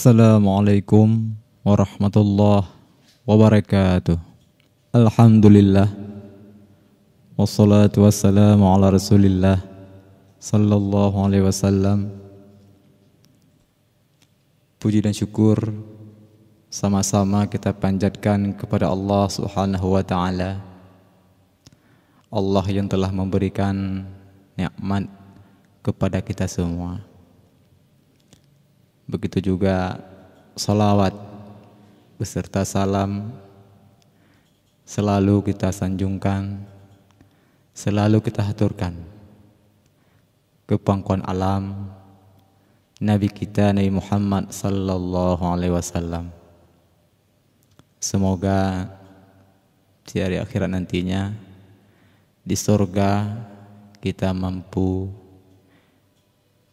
Assalamualaikum warahmatullahi wabarakatuh. Alhamdulillah. Wassalatu wassalamu ala rasulillah sallallahu alaihi wasallam. Puji dan syukur sama-sama kita panjatkan kepada Allah subhanahu wa ta'ala, Allah yang telah memberikan nikmat kepada kita semua. Begitu juga salawat beserta salam selalu kita sanjungkan, selalu kita haturkan ke pangkuan alam Nabi kita Nabi Muhammad sallallahu alaihi wasallam. Semoga di hari akhirat nantinya di surga kita mampu,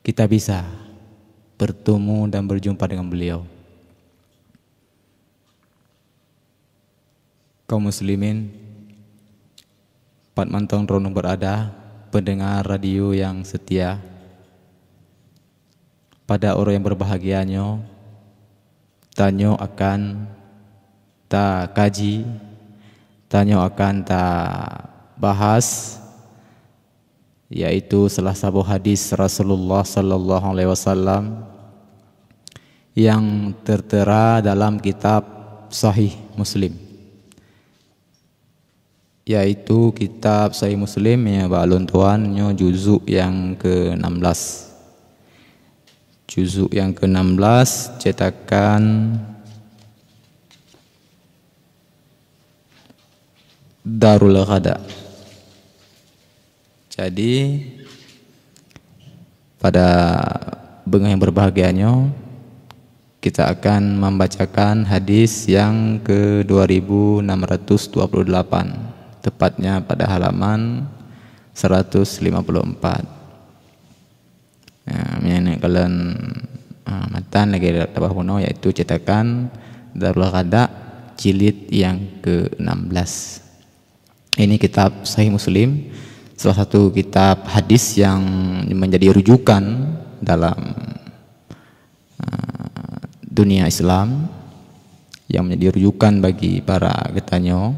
kita bisa bertemu dan berjumpa dengan beliau. Kaum muslimin, Pat Mantong Ronung berada, pendengar radio yang setia, pada orang yang berbahagianya, tanyo akan ta kaji, tanyo akan ta bahas, yaitu salah satu hadis Rasulullah sallallahu alaihi wasallam yang tertera dalam kitab Sahih Muslim, yaitu kitab Sahih Muslim ya balun tuannya juzuk yang ke-16. Juzuk yang ke-16 cetakan Darul Ghada. Jadi pada benga yang berbahagianya kita akan membacakan hadis yang ke-2628, tepatnya pada halaman 154. Ini kalian matan lagi dapat puno, yaitu cetakan Darul Ghada jilid yang ke-16. Ini kitab Sahih Muslim, salah satu kitab hadis yang menjadi rujukan dalam dunia Islam, yang menjadi rujukan bagi para getanyo.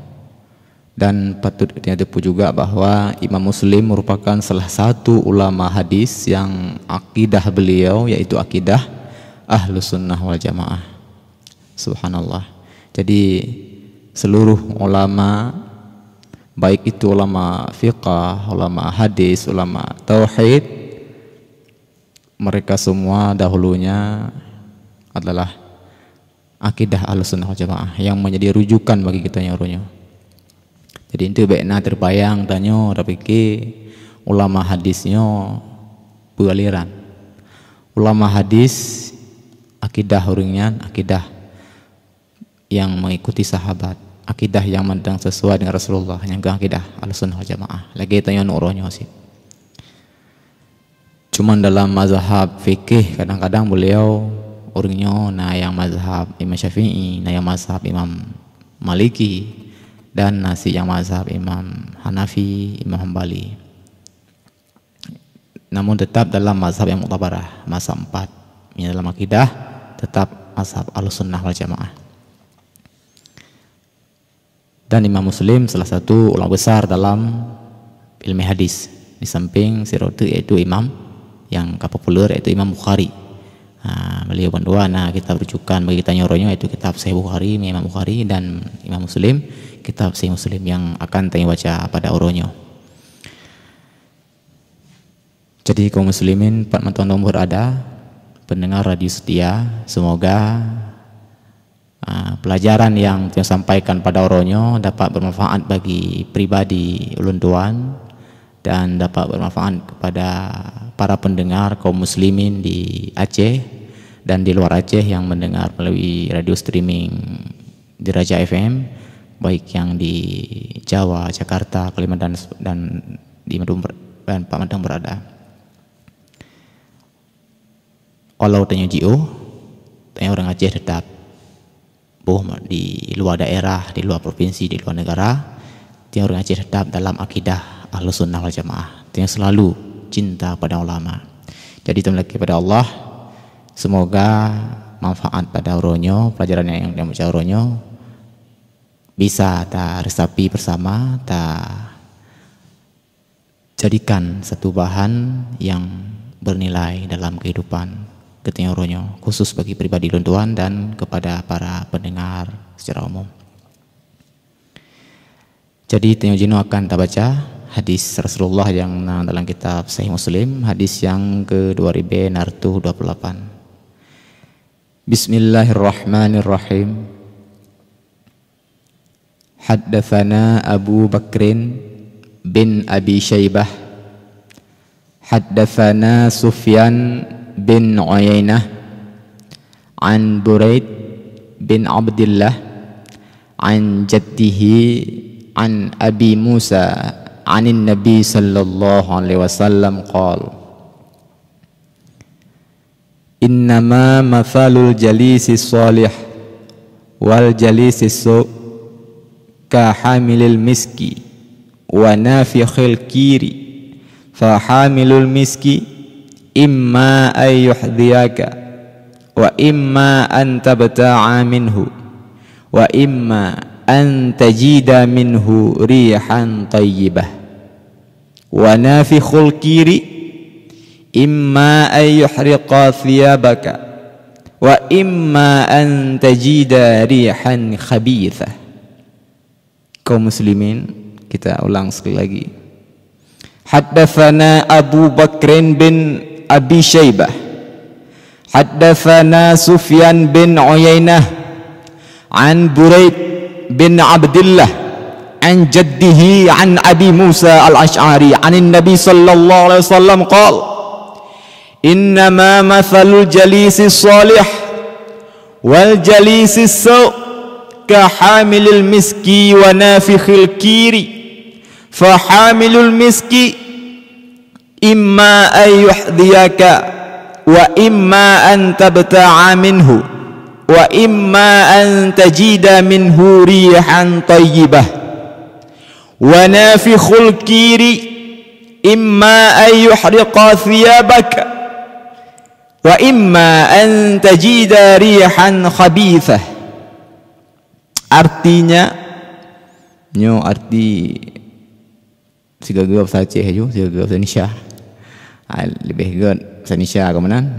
Dan patut kita tepu juga bahwa Imam Muslim merupakan salah satu ulama hadis yang akidah beliau yaitu akidah Ahlus Sunnah wal Jamaah. Subhanallah. Jadi seluruh ulama, baik itu ulama fiqah, ulama hadis, ulama tauhid, mereka semua dahulunya adalah akidah Ahlussunnah wal Jamaah yang menjadi rujukan bagi kita nyoronyo. Jadi itu baiknya terbayang tanyo tapi ulama hadisnya beraliran. Ulama hadis akidah orangnya akidah yang mengikuti sahabat, akidah yang mendang sesuai dengan Rasulullah, yang akidah Ahlussunnah wal Jamaah. Lagi tanyo nuronyo sih. Cuman dalam mazhab fikih kadang-kadang beliau orangnya nah yang mazhab Imam Syafi'i, nah yang mazhab Imam Maliki, dan nasi yang mazhab Imam Hanafi, Imam Hambali. Namun tetap dalam mazhab yang muktabarah, mazhab 4. Ini dalam akidah tetap mazhab Ahlussunnah wal Jamaah. Dan Imam Muslim salah satu ulama besar dalam ilmu hadis, di samping sirotu yaitu imam yang populer yaitu Imam Bukhari. Beliau berdua, kita rujukan bagi kita nyoronyo yaitu kitab Sahih Bukhari, Imam Bukhari, dan Imam Muslim, kitab Sahih Muslim yang akan tanya baca pada oronyo. Jadi kaum muslimin, Pak Manton berada, pendengar radio setia, semoga pelajaran yang saya sampaikan pada oronyo dapat bermanfaat bagi pribadi ulun tuan dan dapat bermanfaat kepada para pendengar kaum muslimin di Aceh dan di luar Aceh yang mendengar melalui radio streaming di Raja FM, baik yang di Jawa, Jakarta, Kalimantan, dan di Madura dan Pak Madang berada. Kalau tanya JO, tanya orang Aceh tetap di luar daerah, di luar provinsi, di luar negara, tanya orang Aceh tetap dalam akidah Ahlussunnah wal Jamaah, tanya selalu cinta pada ulama. Jadi terima kasih kepada Allah, semoga manfaat pada uronyo, pelajaran yang dibaca uronyo bisa ta resapi bersama, ta jadikan satu bahan yang bernilai dalam kehidupan ketika uronyo, khusus bagi pribadi luntuan dan kepada para pendengar secara umum. Jadi Tio Jino akan kita baca hadis Rasulullah yang dalam kitab Sahih Muslim, hadis yang ke-2028. Bismillahirrahmanirrahim. Haddatsana Abu Bakrin bin Abi Syaibah, haddatsana Sufyan bin Uyainah an Buraid bin Abdullah an jaddihi an Abi Musa anin Nabi sallallahu alaihi wasallam qala innama mathalul jalisi salih wal jalisi su ka hamilil miski wa nafikhil kiri fa hamilul miski imma ay yuhdiyaka wa imma an tabta'a minhu wa imma an tajida minhu rihan tayyibah wa nafikhul kiri imma ay yuhriqa thiyabaka wa imma an tajida rihan khabithah. Kaum muslimin, kita ulang sekali lagi. Haddatsana Abu Bakrin bin Abi Syaibah, haddatsana Sufyan bin Uyainah an Buraid bin Abdullah an jaddihi an Abi Musa al-Ash'ari anin Nabi sallallahu alaihi wasallam qala innama mathalul jalisi salih wal jalisi su' ka hamilil miski wa nafikhil kiri fa hamilul miski imma ay yuhdiyaka wa imma an tabta'a minhu wa imma an tajida minhu rihan tayyibah wa nafikhul kiri imma ay yuhriqa thiyabaka wa imma an tajida rihan khabithah. Artinya nyo arti sigagap saja ju sigagap Indonesia lebih good Indonesia kemudian.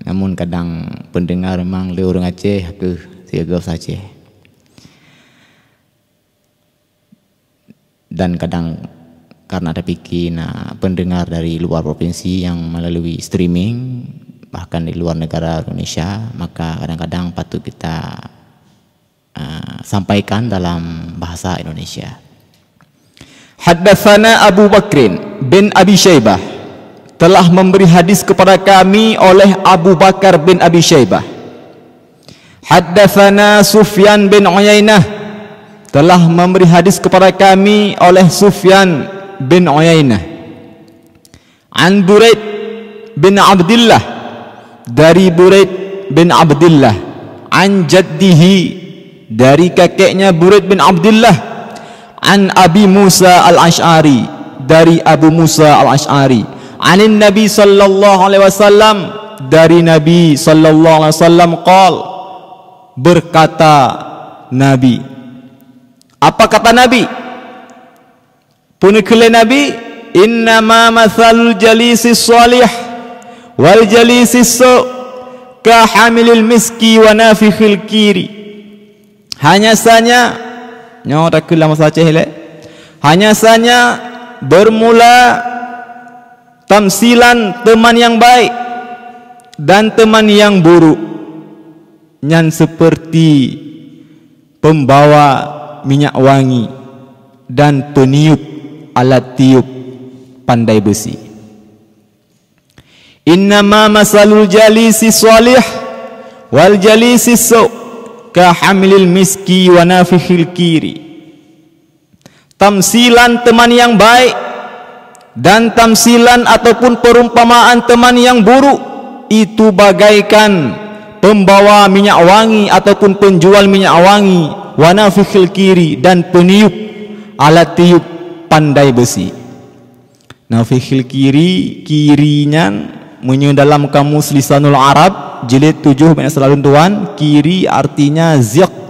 Namun kadang pendengar memang le orang Aceh ke sigagap saja. Dan kadang karena ada pendengar dari luar provinsi yang melalui streaming bahkan di luar negara Indonesia, maka kadang-kadang patut kita sampaikan dalam bahasa Indonesia. Haddatsana Abu Bakrin bin Abi Syaibah, telah memberi hadis kepada kami oleh Abu Bakar bin Abi Syaibah. Haddatsana Sufyan bin Uyainah, telah memberi hadis kepada kami oleh Sufyan bin Uyainah. An Buraid bin Abdullah, dari Buraid bin Abdullah. An jaddihi, dari kakeknya Buraid bin Abdullah. An Abi Musa al-Ash'ari, dari Abu Musa al-Ash'ari. Anin Nabi sallallahu alaihi wasallam, dari Nabi sallallahu alaihi wasallam qala, berkata Nabi. Apa kata Nabi? Punukule Nabi, innama mathalul jalisi salih wal jalisi su' ka hamilil miski wa nafikhil kiri. Hanya saja nyotakul masalah cehle, hanya saja bermula tamsilan teman yang baik dan teman yang buruk, yang seperti pembawa minyak wangi dan peniup alat tiup pandai besi. Innama masalul jalisi salih wal jalisi su' ka hamilil miski wa nafikhil kiri. Tamsilan teman yang baik dan tamsilan ataupun perumpamaan teman yang buruk itu bagaikan pembawa minyak wangi ataupun penjual minyak wangi, wa nafikhil kiri, dan peniup alat tiup pandai besi. Nafikhil kiri, kirinya dalam kamus lisanul Arab jilid 7 banyak selalu tuan. Kiri artinya ziq,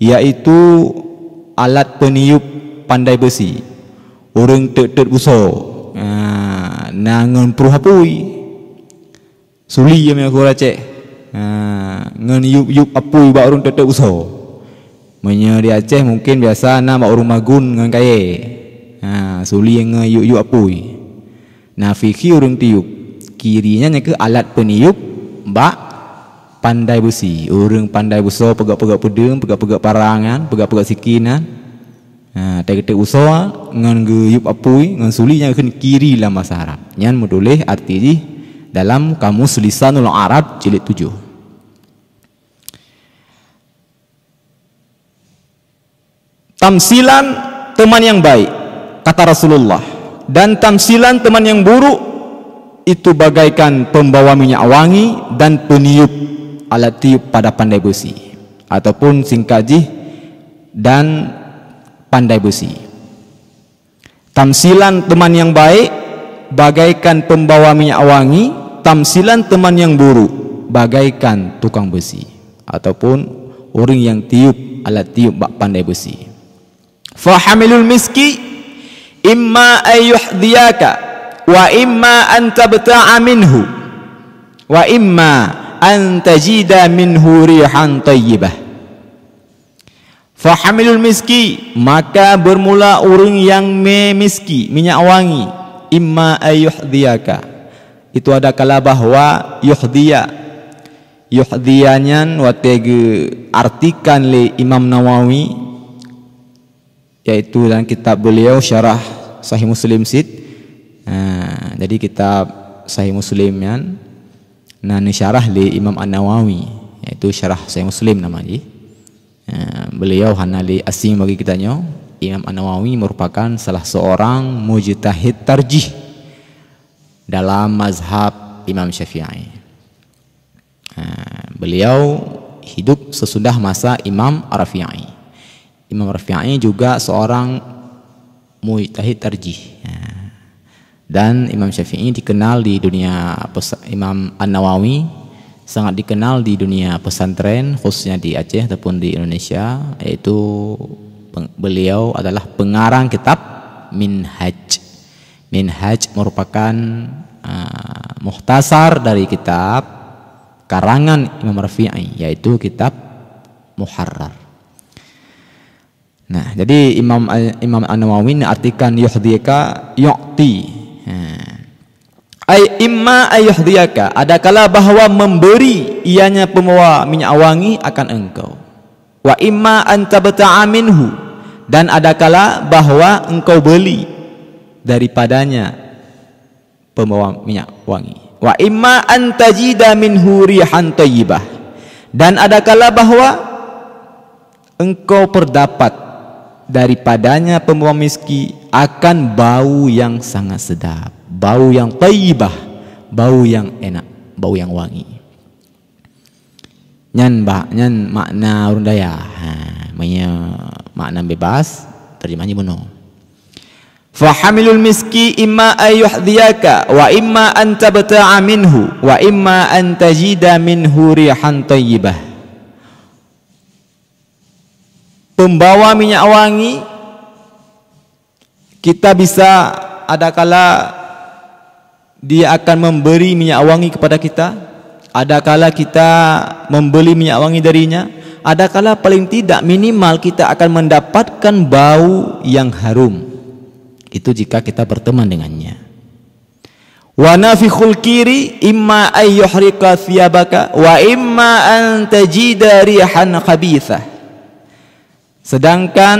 yaitu alat peniup pandai besi. Orang tek buso nangan peruhapui suli yang aku racek ngan yup apui ba orang tek buso. Menya di Aceh mungkin biasa nama orang magun ngan kaye. Suli yang yup apui. Nah fikih orang tiup kirinya ke alat peniup bak pandai besi. Orang pandai buso pegak-pegak pedang, pegak-pegak parangan, pegak-pegak sikinan. Tek-tek usaha ngan yup apui ngan sulinya ke kiri dalam bahasa Arab. Nyan moduleh arti di dalam kamus Lisanul Arab jilid 7. Tamsilan teman yang baik kata Rasulullah, dan tamsilan teman yang buruk itu bagaikan pembawa minyak wangi dan peniup alat tiup pada pandai besi, ataupun singkajih dan pandai besi. Tamsilan teman yang baik bagaikan pembawa minyak wangi, tamsilan teman yang buruk bagaikan tukang besi ataupun orang yang tiup alat tiup bak pandai besi. Fahamilul miski imma ayyuhdiyaka wa imma an tabta'a minhu wa imma an tajida minhu rihan tayyibah. Fahamilul miski, maka bermula orang yang miski minyak wangi. Imma ayyuhdiyaka, itu ada kala bahwa yuhdiyanya watege artikan le Imam Nawawi, yaitu dalam kitab beliau Syarah Sahih Muslim Sid. Jadi kitab Sahih Muslim yan ni syarah li Imam An-Nawawi, yaitu Syarah Sahih Muslim namanya. Beliau hanali asing bagi kitanya. Imam An-Nawawi merupakan salah seorang mujtahid tarjih dalam mazhab Imam Syafi'i. Beliau hidup sesudah masa Imam Rafi'i. Imam Rafi'i juga seorang mujtahid tarjih. Dan Imam Syafi'i dikenal di dunia, Imam An-Nawawi sangat dikenal di dunia pesantren khususnya di Aceh ataupun di Indonesia, yaitu beliau adalah pengarang kitab Minhaj. Minhaj merupakan mukhtasar dari kitab karangan Imam Rafi'i, yaitu kitab Muharrar. Nah, jadi Imam An-Nawawi artikan yuhdiyaka yu'ti. Ay imma ayyuhdiyaka, adakala bahwa memberi ianya pembawa minyak wangi akan engkau. Wa imma an tabta'a minhu, dan adakala bahwa engkau beli daripadanya pembawa minyak wangi. Wa imma an tajida minhu rihan tayyibah, dan adakala bahwa engkau perdapat daripadanya pembawa miski akan bau yang sangat sedap, bau yang tayyibah, bau yang enak, bau yang wangi. Nyan makna urang daya, makna bebas, terjemahnya benar. Fahamilul miski imma ayyuhdiyaka wa imma an tabta'a minhu wa imma an tajida minhu rihan tayyibah. Pembawa minyak wangi, kita bisa adakala dia akan memberi minyak wangi kepada kita, adakala kita membeli minyak wangi darinya, adakala paling tidak minimal kita akan mendapatkan bau yang harum. Itu jika kita berteman dengannya. Wa nafikhul kiri imma ayyuhrika thiyabaka wa imma an tajida rihan khabithah. Sedangkan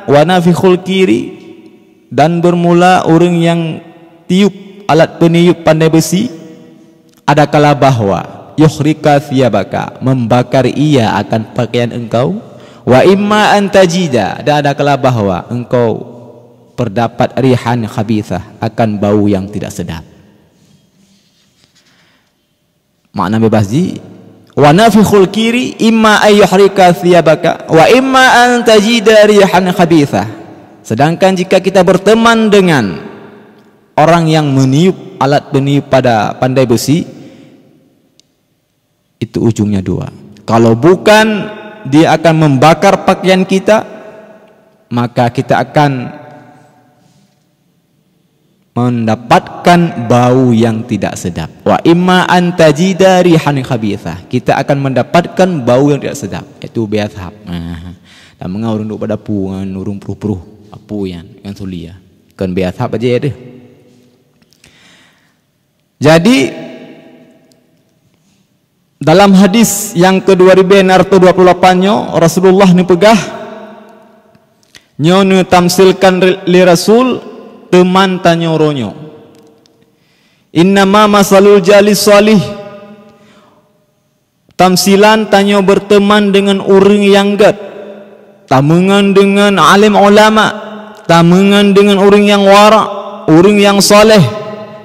wa nafikhul kiri, dan bermula orang yang tiup alat peniup pandai besi, adakala bahwa yuhrika thiyabaka, membakar ia akan pakaian engkau, wa imma an tajida, dan adakala bahwa engkau terdapat rihan khabithah, akan bau yang tidak sedap. Makna bebas di wa nafikhul kiri imma ayyuhrika thiyabaka wa imma an tajida rihan khabithah. Sedangkan jika kita berteman dengan orang yang meniup alat peniup pada pandai besi, Itu ujungnya dua. Kalau bukan dia akan membakar pakaian kita, maka kita akan mendapatkan bau yang tidak sedap. Wa imma an tajida rihan khabithah. Kita akan mendapatkan bau yang tidak sedap, yaitu biathab. Dan mengaurung duk pada pu ngan urung pruh-pruh apu yang sulia. Kan biathab aja deh. Jadi dalam hadis yang ke-2028-nya Rasulullah ni pegah nyo ni tamsilkan li Rasul teman tanyoronyo. Innama masalul jalis salih. Tamsilan tanyo berteman dengan orang yang gad, tamungan dengan alim ulama, tamungan dengan orang yang wara, orang yang soleh.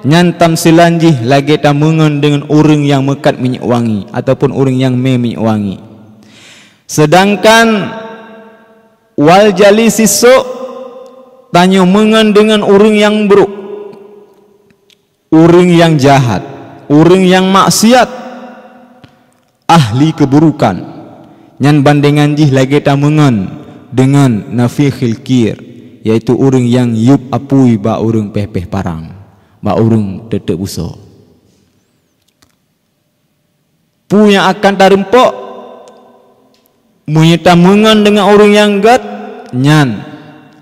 Nyan tamsilan jih lagi tamungan dengan orang yang mekat minyak wangi ataupun orang yang minyak wangi. Sedangkan wal jalisi su tanyo mengan dengan orang yang buruk, orang yang jahat, orang yang maksiat, ahli keburukan. Nyan bandingan jih lagi tamungan dengan nafikhil kir, yaitu orang yang yup apui ba orang peh-peh parang, ba orang tetek buso. Pu yang akan tarempok menyetamungan dengan orang yang gad, nyan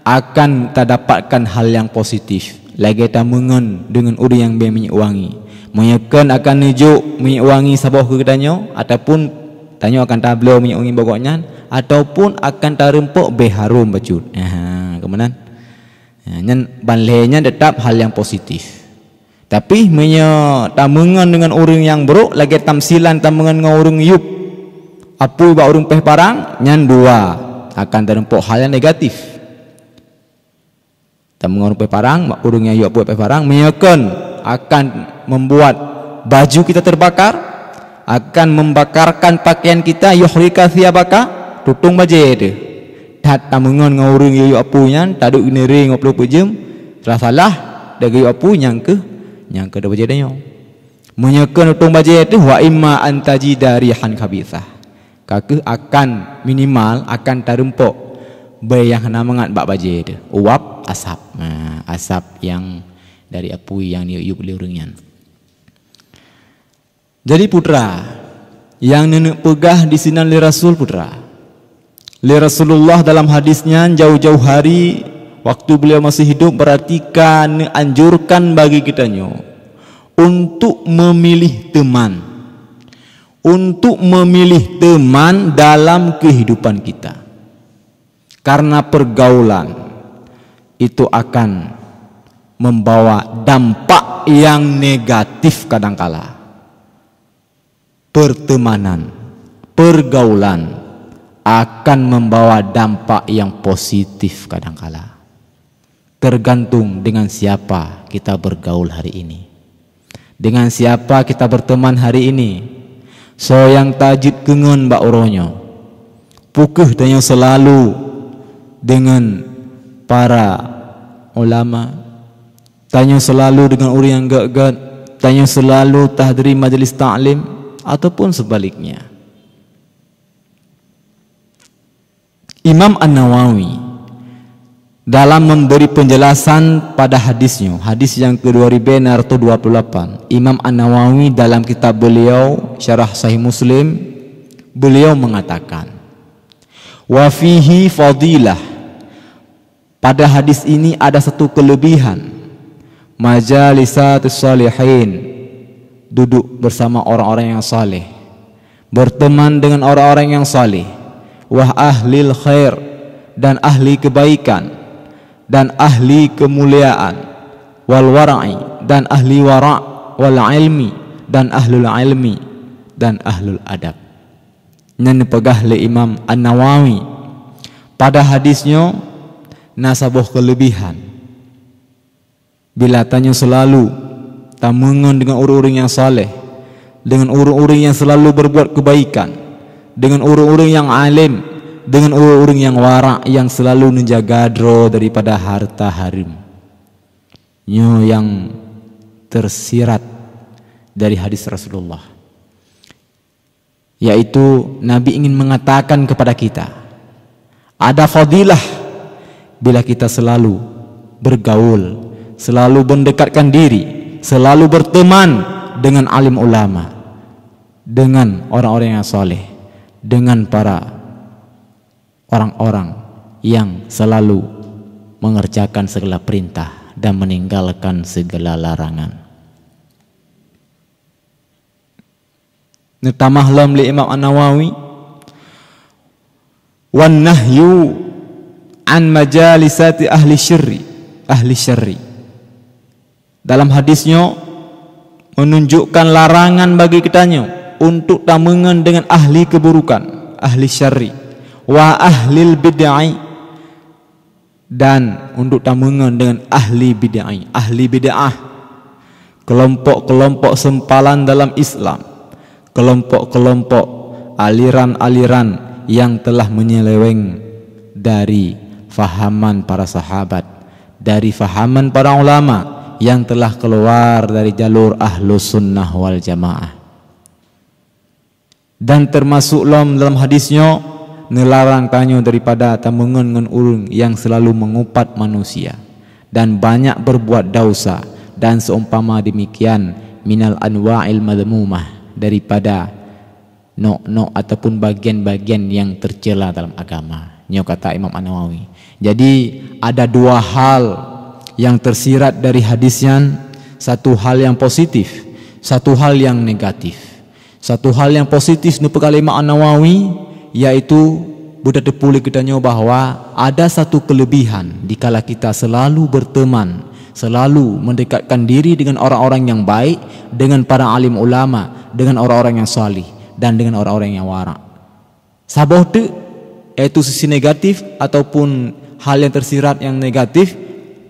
akan tak dapatkan hal yang positif. Lagi tamungan dengan orang yang berminyak wangi, menyekan akan nujuk minyak wangi sabah ke tanyo, ataupun tanyo akan tablo minyak wangi bogoknya, ataupun akan tarempok beharum bacut. Kemudian nyan banlehnya tetap hal yang positif. Tapi tamungan dengan orang yang buruk, lagi tamsilan tamungan dengan orang yup apu ba orang peh parang, nyan dua akan terempuk hal yang negatif. Tamungan orang peh parang, orang yang yup apu peh parang menyekan akan membuat baju kita terbakar, akan membakarkan pakaian kita, yuhrika thiyabaka, tutung baju itu. Dat tamungan dengan orang yang yup apu nyan taduk nering 20 jam, salah dari yup apu yang kedua baca dia menyekan utang baca itu wa imma antaji dari han khabithah. Kakek akan minimal akan tarempok bayang namangat bak baca itu uap asap. Asap yang dari apu yang diup oleh orangnya. Jadi putra yang nenek pegah di sinan li Rasul putra. Li Rasulullah dalam hadisnya jauh-jauh hari waktu beliau masih hidup perhatikan anjurkan bagi kitanya untuk memilih teman, untuk memilih teman dalam kehidupan kita, karena pergaulan itu akan membawa dampak yang negatif kadangkala. Pertemanan, pergaulan akan membawa dampak yang positif kadangkala. Tergantung dengan siapa kita bergaul hari ini, dengan siapa kita berteman hari ini. So yang tajid kengon bak oronyo, pukeh tanya selalu dengan para ulama, tanya selalu dengan orang yang gak-gak, tanya selalu tahdiri majlis ta'lim, ataupun sebaliknya. Imam An-Nawawi dalam memberi penjelasan pada hadisnya, hadis yang ke-2028, Imam An-Nawawi dalam kitab beliau Syarah Sahih Muslim, beliau mengatakan wa fihi fadilah, pada hadis ini ada satu kelebihan, majalisatus salihin, duduk bersama orang-orang yang saleh, berteman dengan orang-orang yang saleh, wah ahlil khair, dan ahli kebaikan, dan ahli kemuliaan, wal wara'i, dan ahli wara', wal ilmi, dan ahlul ilmi, dan ahlul adab. Ini pegah le Imam An-Nawawi pada hadisnya nasabuh kelebihan. Bila tanya selalu tamungan dengan orang-orang yang saleh, dengan orang-orang yang selalu berbuat kebaikan, dengan orang-orang yang alim, dengan orang-orang yang wara', yang selalu menjaga dro daripada harta haram. Nyo yang tersirat dari hadis Rasulullah. yaitu Nabi ingin mengatakan kepada kita, ada fadilah bila kita selalu bergaul, selalu mendekatkan diri, selalu berteman dengan alim ulama, dengan orang-orang yang soleh, dengan para orang-orang yang selalu mengerjakan segala perintah dan meninggalkan segala larangan. Nitamahlam li Imam An-Nawawi, wan nahyu an majalisati ahli syarri. Dalam hadisnya menunjukkan larangan bagi kitanya untuk tamungan dengan ahli keburukan, ahli syarri, wa ahlil bid'ah, dan untuk tamungan dengan ahli bid'ah, kelompok-kelompok sempalan dalam Islam, kelompok-kelompok aliran-aliran yang telah menyeleweng dari fahaman para sahabat, dari fahaman para ulama yang telah keluar dari jalur ahlus sunnah wal jamaah. Dan termasuk dalam hadisnya nelarang tanyo daripada tamungan dengan urang yang selalu mengupat manusia dan banyak berbuat dosa, dan seumpama demikian minal anwa'il madmumah, daripada nok ataupun bagian-bagian yang tercela dalam agama. Nyo kata Imam An-Nawawi. Jadi ada dua hal yang tersirat dari hadisnya, satu hal yang positif, satu hal yang negatif. Satu hal yang positif nu pekal Imam An-Nawawi, yaitu budak tepuli kitanya bahwa ada satu kelebihan dikala kita selalu berteman, selalu mendekatkan diri dengan orang-orang yang baik, dengan para alim ulama, dengan orang-orang yang salih, dan dengan orang-orang yang warak. Saboh tu, itu sisi negatif ataupun hal yang tersirat yang negatif,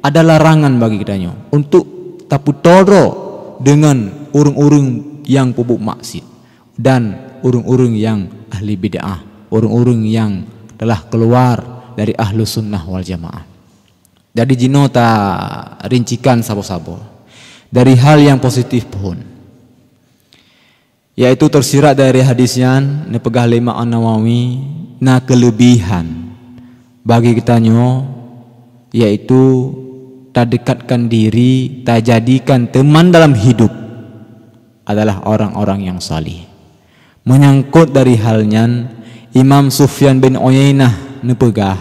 ada larangan bagi kitanya untuk taputoro dengan urung-urung yang pupuk maksiat dan urung-urung yang ahli bid'ah, urung-urung yang telah keluar dari ahlus sunnah wal jamaah. Jadi jino ta rincikan sabo-sabo dari hal yang positif pun, yaitu tersirat dari hadisnya nepegah Imam An-Nawawi, na kelebihan bagi kitanya yaitu tak dekatkan diri, tak jadikan teman dalam hidup adalah orang-orang yang salih. Menyangkut dari halnya, Imam Sufyan bin Uyainah nepegah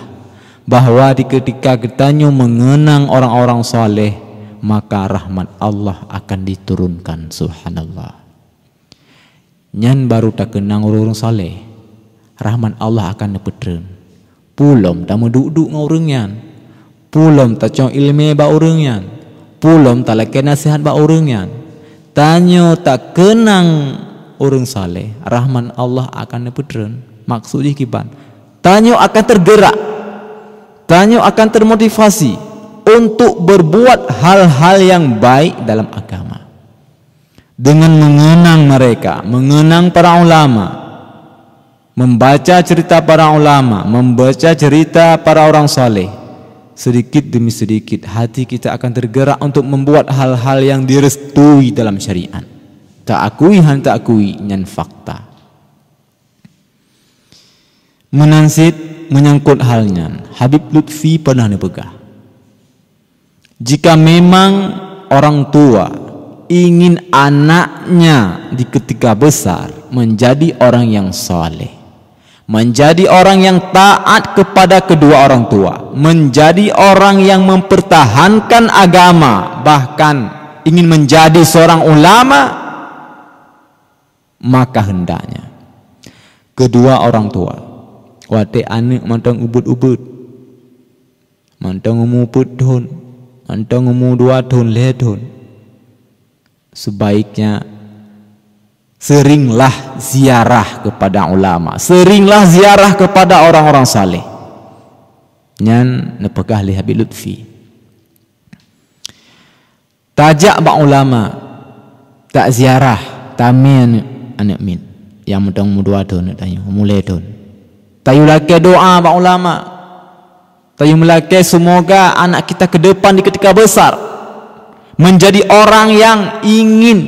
bahwa di ketika kitanya mengenang orang-orang saleh, maka rahmat Allah akan diturunkan. Subhanallah. Nyan baru tak kenang orang saleh, rahmat Allah akan nepetren. Pulom tak meduk-duk dengan orangnya, pulom tak cong ilmu ba orangnya, pulom tak laki nasihat ba orangnya. Tanyo tak kenang orang saleh, rahmat Allah akan nepetren. Maksudnya kiban, tanyo akan tergerak, tanyo akan termotivasi untuk berbuat hal-hal yang baik dalam agama. Dengan mengenang mereka, mengenang para ulama, membaca cerita para ulama, membaca cerita para orang saleh, sedikit demi sedikit hati kita akan tergerak untuk membuat hal-hal yang direstui dalam syariat. Tak akui han tak akui nyan fakta. Menansit menyangkut halnya, Habib Lutfi pernah nepegah, jika memang orang tua ingin anaknya di ketika besar menjadi orang yang saleh, menjadi orang yang taat kepada kedua orang tua, menjadi orang yang mempertahankan agama, bahkan ingin menjadi seorang ulama, maka hendaknya kedua orang tua wate anak mantang ubud-ubud, mantang umuput don, mantang umu 2 tahun ledon, sebaiknya seringlah ziarah kepada ulama, seringlah ziarah kepada orang-orang saleh. Nyan nepegah li Habib Lutfi, tajak ba ulama tak ziarah tamian anak min yang mudang mudua don tanya mulai don tayu laki doa ba ulama, tayu melaki semoga anak kita ke depan di ketika besar menjadi orang yang ingin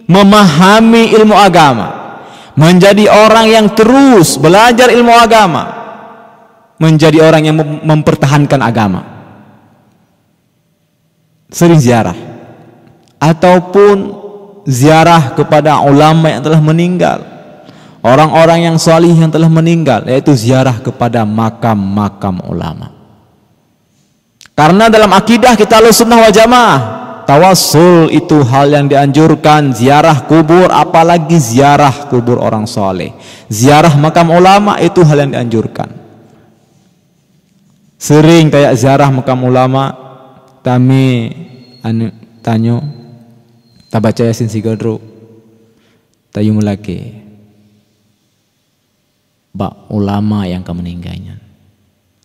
memahami ilmu agama, menjadi orang yang terus belajar ilmu agama, menjadi orang yang mempertahankan agama, sering ziarah, ataupun ziarah kepada ulama yang telah meninggal, orang-orang yang salih yang telah meninggal, yaitu ziarah kepada makam-makam ulama. Karena dalam akidah kita Ahlussunnah wal Jamaah, tawassul itu hal yang dianjurkan, ziarah kubur, apalagi ziarah kubur orang soleh, ziarah makam ulama itu hal yang dianjurkan. Sering kayak ziarah makam ulama, kami tanyo, tak baca Yasin Sigodro, tayu mulake, bak ulama yang kamu meninggalnya,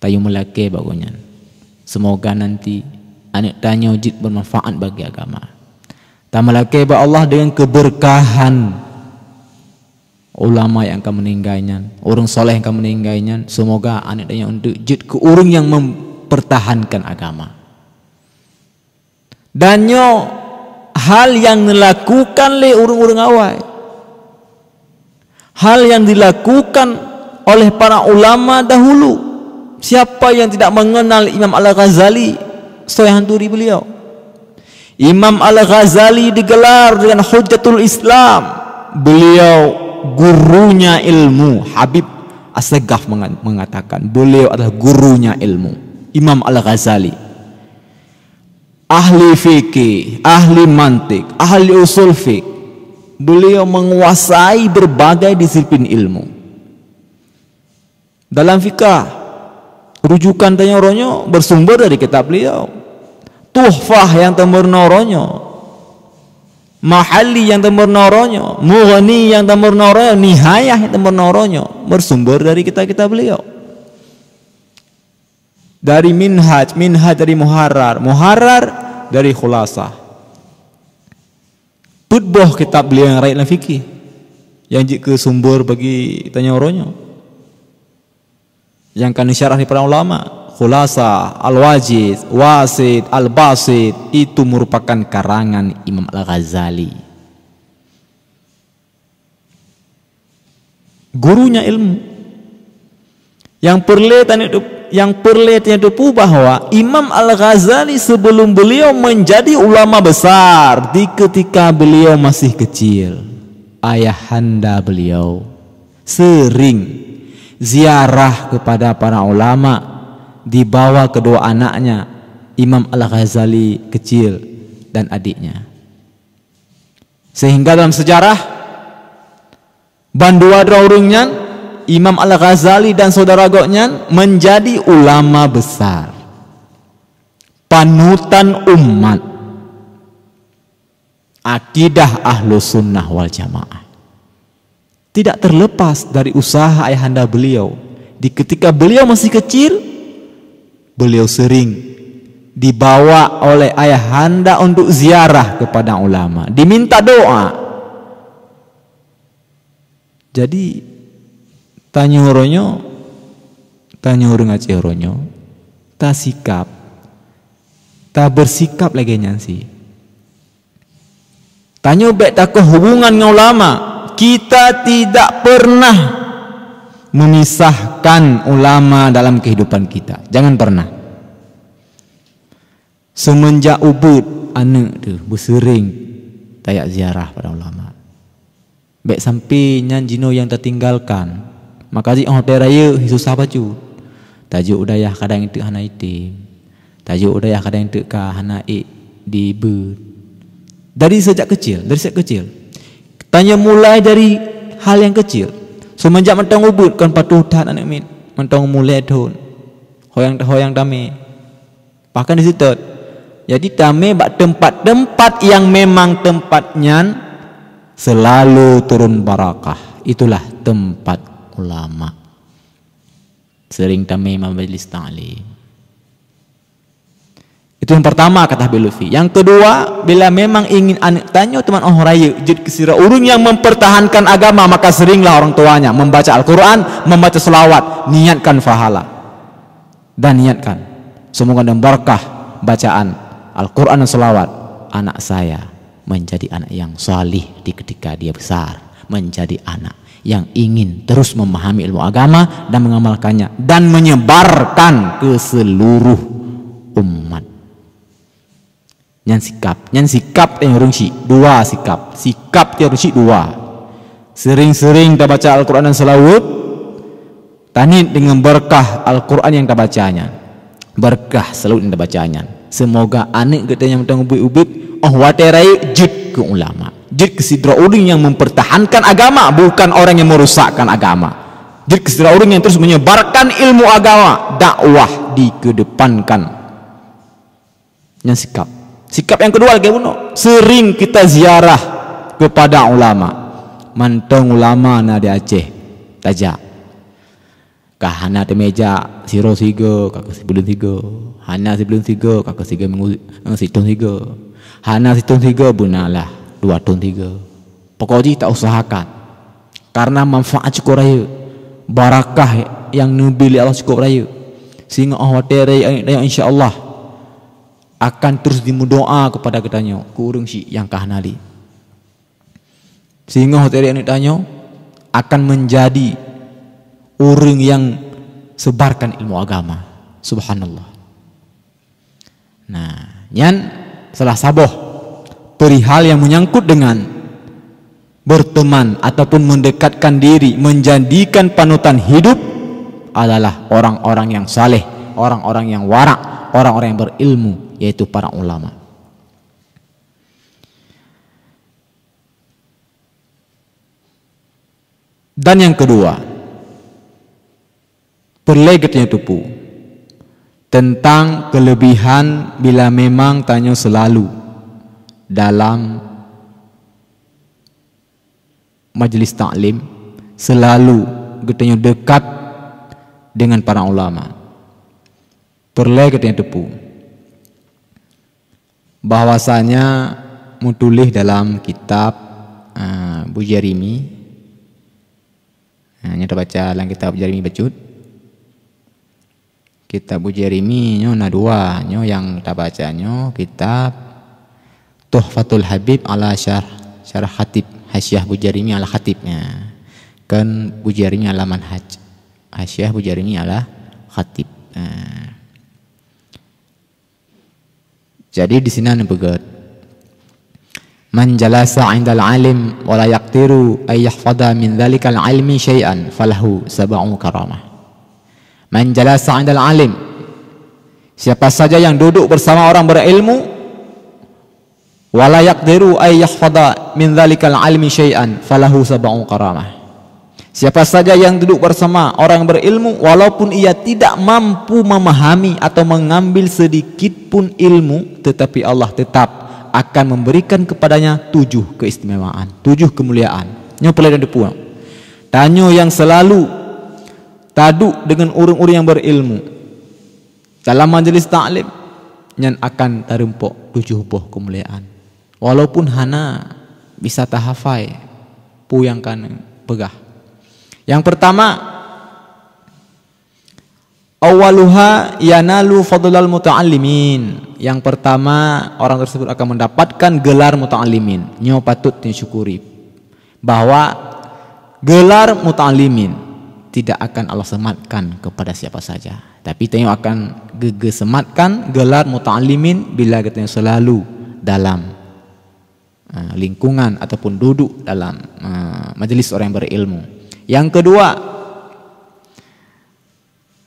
tayu mulake bagunya. Semoga nanti anak tanya wujud bermanfaat bagi agama. Tamalake ba Allah dengan keberkahan ulama yang akan meninggalnya, orang soleh yang akan meninggalnya. Semoga anak tanya untuk wujud ke orang yang mempertahankan agama. Dan hal yang dilakukan oleh orang-orang awal, hal yang dilakukan oleh para ulama dahulu. Siapa yang tidak mengenal Imam Al-Ghazali? Saya hanturi beliau. Imam Al-Ghazali digelar dengan Hujjatul Islam. Beliau gurunya ilmu. Habib As-Saggaf mengatakan beliau adalah gurunya ilmu. Imam Al-Ghazali, ahli fikih, ahli mantik, ahli usul fiqh. Beliau menguasai berbagai disiplin ilmu. Dalam fikah, rujukan tanya ronyo bersumber dari kitab beliau. Tuhfah yang temur noronyo, Mahali yang temur noronyo, Mughni yang temur noronyo, Nihayah yang temur noronyo bersumber dari kitab-kitab beliau. Dari Minhaj dari Muharrar dari Khulasah. Putboh kitab beliau yang rakyat fikih, yang jika sumber bagi tanya ronyo, yang kan disyarah di para ulama, Khulasah, Al-Wajiz, Wasid, Al-Basid, itu merupakan karangan Imam Al-Ghazali. Gurunya ilmu. Yang perlihatnya itu bahwa Imam Al-Ghazali sebelum beliau menjadi ulama besar, di ketika beliau masih kecil, ayahanda beliau sering ziarah kepada para ulama, dibawa kedua anaknya, Imam Al-Ghazali kecil dan adiknya. Sehingga dalam sejarah bandua draurungnya, Imam Al-Ghazali dan saudara goknya menjadi ulama besar, panutan umat, akidah Ahlussunnah wal Jamaah. Tidak terlepas dari usaha ayahanda beliau. Di ketika beliau masih kecil, beliau sering dibawa oleh ayahanda untuk ziarah kepada ulama, diminta doa. Jadi tanya orang Aceh ronyo, tak sikap, tak bersikap lagi nyansi. Tanya baik tak hubungan dengan ulama. Kita tidak pernah memisahkan ulama dalam kehidupan kita. Jangan pernah. Semenjak Ubud, anak tu bersering tayak ziarah pada ulama. Baik sampai nyanjino yang tertinggalkan. Makasih hotel raya susah baju. Tajuk udayah kadang itu hana itim. Tajuk udayah kadang itu ka hana di bud. Dari sejak kecil. Tanya mulai dari hal yang kecil. Semenjak mentang Ubud kan patuh tahan anak min. Mentang mulai tahun. Hoyang dame. Bahkan di situ. Jadi dame bak tempat-tempat yang memang tempatnya selalu turun barakah. Itulah tempat ulama. Sering dame majelis ta'lim. Itu yang pertama kata Habib Lutfi. Yang kedua, bila memang ingin anak tanya teman orang raya jid kesira urung yang mempertahankan agama, maka seringlah orang tuanya membaca Al-Quran, membaca selawat, niatkan pahala dan niatkan semoga dan berkah bacaan Al-Quran dan selawat anak saya menjadi anak yang salih di ketika dia besar, menjadi anak yang ingin terus memahami ilmu agama dan mengamalkannya dan menyebarkan ke seluruh umat. Nyan sikap yang urung si dua sikap tiap si dua. Sering-sering kita baca Al-Quran dan selawat, tanit dengan berkah Al-Quran yang kita bacanya, berkah selawat yang kita bacanya. Semoga anak kita yang tengah ubik-ubik waterai jid ke ulama, jid ke sidra uring yang mempertahankan agama, bukan orang yang merusakkan agama. Jid ke sidra uring yang terus menyebarkan ilmu agama, dakwah dikedepankan. Yang sikap yang kedua lagi buno, sering kita ziarah kepada ulama. Mantong ulama na di Aceh tajak kahana di meja siro sigo kakak sebelum tiga hana sebelum tiga kakak siga minggu situng tiga hana situng tiga bunalah 2 tahun 3 pokoknya tak usahakan karena manfaat cukup raya barakah yang nubili Allah cukup raya sehingga khawatir yang insyaallah akan terus dimudoa kepada katanya kurung si yang kahnali sehingga hotel ini tanya akan menjadi orang yang sebarkan ilmu agama. Subhanallah. Nah, nyan salah saboh perihal yang menyangkut dengan berteman ataupun mendekatkan diri, menjadikan panutan hidup adalah orang-orang yang saleh, orang-orang yang warak, orang-orang yang berilmu, yaitu para ulama. Dan yang kedua, perlegetnya tupu tentang kelebihan bila memang tanya selalu dalam majelis taklim, selalu getanya dekat dengan para ulama. Perlegetnya tupu bahwasanya mutulih dalam kitab Bu Jerimi. Hanya baca dalam kitab Jerimi Becut. Kitab Bu Jerimi nyo na dua nyo yang kita bacanya kitab Tuhfatul Habib ala syarah Khatib Hasyiah Bu Jerimi ala Khatibnya. Kan Bu Jerimi ala manhaj. Hasyiah Bu Jerimi ala Khatib. Jadi di sini ada begat. Man jalasa 'indal alim wa la yaqtiru ay yahfadha min dhalikal ilmi syai'an falahu sab'u karamah. Man jalasa 'indal alim, siapa saja yang duduk bersama orang berilmu wa la yaqtiru ay yahfadha min dhalikal ilmi syai'an falahu sab'u karamah. Siapa saja yang duduk bersama orang berilmu walaupun ia tidak mampu memahami atau mengambil sedikit pun ilmu, tetapi Allah tetap akan memberikan kepadanya 7 keistimewaan, 7 kemuliaan. Nyo pelai dan depuang. Tanyo yang selalu taduk dengan orang-orang yang berilmu dalam majelis taklim, nyan akan tarempok 7 buah kemuliaan. Walaupun hana bisa tahafai, puyang kan pegah. Yang pertama, awaluha yanalu fadlal muta'allimin. Yang pertama, orang tersebut akan mendapatkan gelar muta'allimin. Nyo patut disyukuri bahwa gelar muta'allimin tidak akan Allah sematkan kepada siapa saja, tapi tenyo akan sematkan gelar muta'allimin bila kita selalu dalam lingkungan ataupun duduk dalam majelis orang yang berilmu. Yang kedua,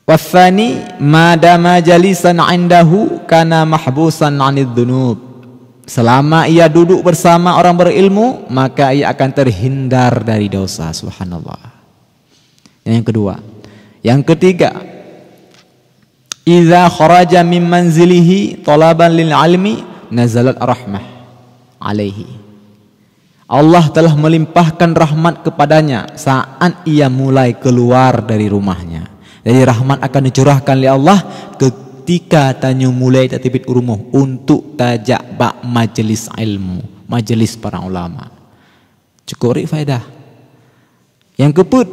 wasani madama jalisan indahu kana mahbusan 'anid dzunub. Selama ia duduk bersama orang berilmu, maka ia akan terhindar dari dosa. Subhanallah. Yang kedua. Yang ketiga, idza kharaja min manzilihi talaban lil ilmi nazalat rahmah alaihi. Allah telah melimpahkan rahmat kepadanya saat ia mulai keluar dari rumahnya. Jadi rahmat akan dicurahkan oleh Allah ketika tanya mulai tatibit rumah untuk tajak bak majelis ilmu, majelis para ulama. Cukup faedah. Yang keput,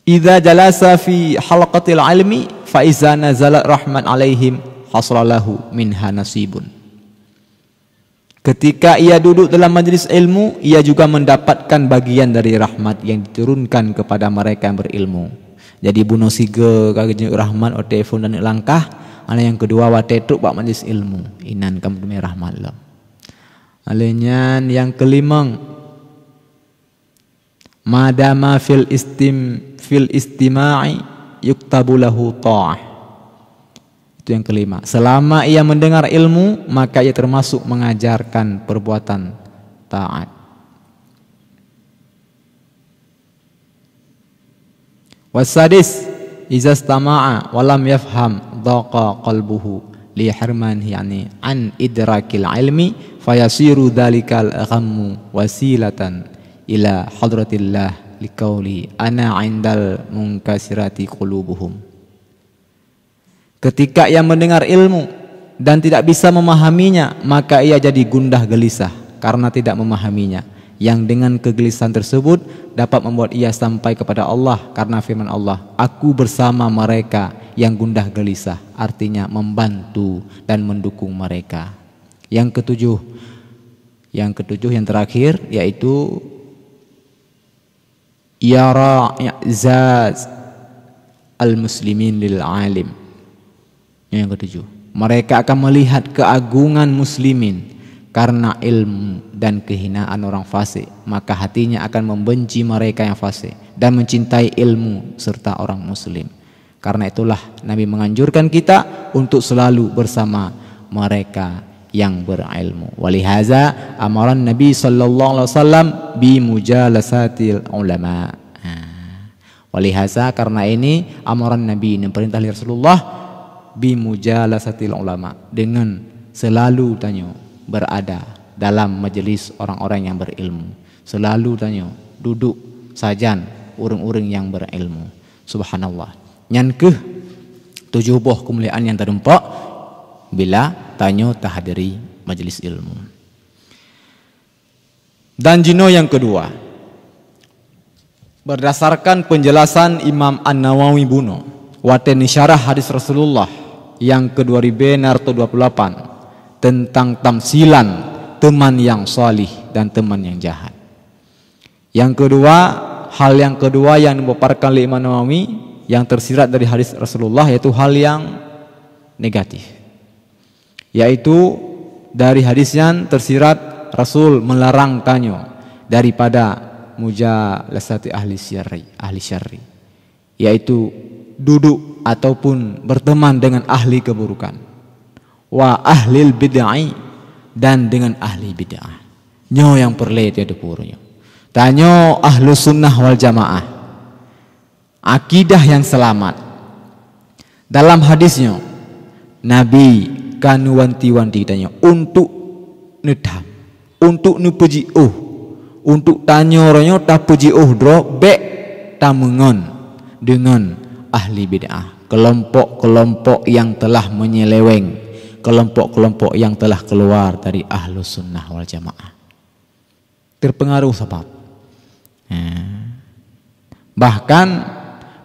idza jalasa fi halaqatil ilmi fa iza nazalat rahmat alaihim hasralahu minha nasibun. Ketika ia duduk dalam majlis ilmu, ia juga mendapatkan bagian dari rahmat yang diturunkan kepada mereka yang berilmu. Jadi bunuh siga kagejuk rahmat o telefon dan langkah, ana yang kedua wa tetuk bak majlis ilmu. Inan kamu demi rahmat lah. Alenyan yang kelima, madama fil istima'i yuktabu lahu ta'ah. Itu yang kelima. Selama ia mendengar ilmu, maka ia termasuk mengajarkan perbuatan taat. Wasadis, iza istama'a walam yafham dhaqa qalbuhu li hirman yani an idrakil ilmi fayasiru dhalikal ghammu wasilatan ila hadratillah liqauli ana 'indal munkasirati qulubuhum. Ketika ia mendengar ilmu dan tidak bisa memahaminya, maka ia jadi gundah gelisah karena tidak memahaminya. Yang dengan kegelisahan tersebut dapat membuat ia sampai kepada Allah karena firman Allah, aku bersama mereka yang gundah gelisah, artinya membantu dan mendukung mereka. Yang ketujuh yang terakhir yaitu yara i'zaz al-muslimin lil alim. Yang ketujuh, mereka akan melihat keagungan muslimin karena ilmu dan kehinaan orang fasik, maka hatinya akan membenci mereka yang fasik dan mencintai ilmu serta orang muslim. Karena itulah Nabi menganjurkan kita untuk selalu bersama mereka yang berilmu. Walihaza amaran Nabi sallallahu alaihi wasallam bi mujalasatil ulama. Walihaza karena ini amaran Nabi, ini perintah Rasulullah, bimujalasatil ulama, dengan selalu berada dalam majelis orang-orang yang berilmu, selalu duduk sajan urang-urang yang berilmu. Subhanallah. Yang ke 7 buah kemuliaan yang terdampak bila tahadiri majelis ilmu. Dan jino yang kedua, berdasarkan penjelasan Imam An-Nawawi Buno waten syarah hadis Rasulullah yang ke-2028 tentang tamsilan teman yang salih dan teman yang jahat. Yang kedua, hal yang kedua yang dipaparkan oleh Imam Nawawi yang tersirat dari hadis Rasulullah yaitu hal yang negatif, yaitu dari hadis yang tersirat Rasul melarang daripada mujalasati ahli syarri, yaitu duduk ataupun berteman dengan ahli keburukan, wa ahlil bid'ah, dan dengan ahli bid'ah. Nyo yang perle tiada purunyo. Tanyo ahlu sunnah wal jamaah, akidah yang selamat. Dalam hadisnya Nabi kanu wanti-wanti tanya untuk nedam, untuk nupuji untuk tanyo ronyo ta puji dro be tamengon dengan ahli bid'ah, kelompok-kelompok yang telah menyeleweng, kelompok-kelompok yang telah keluar dari ahlu sunnah wal jamaah, terpengaruh sebab bahkan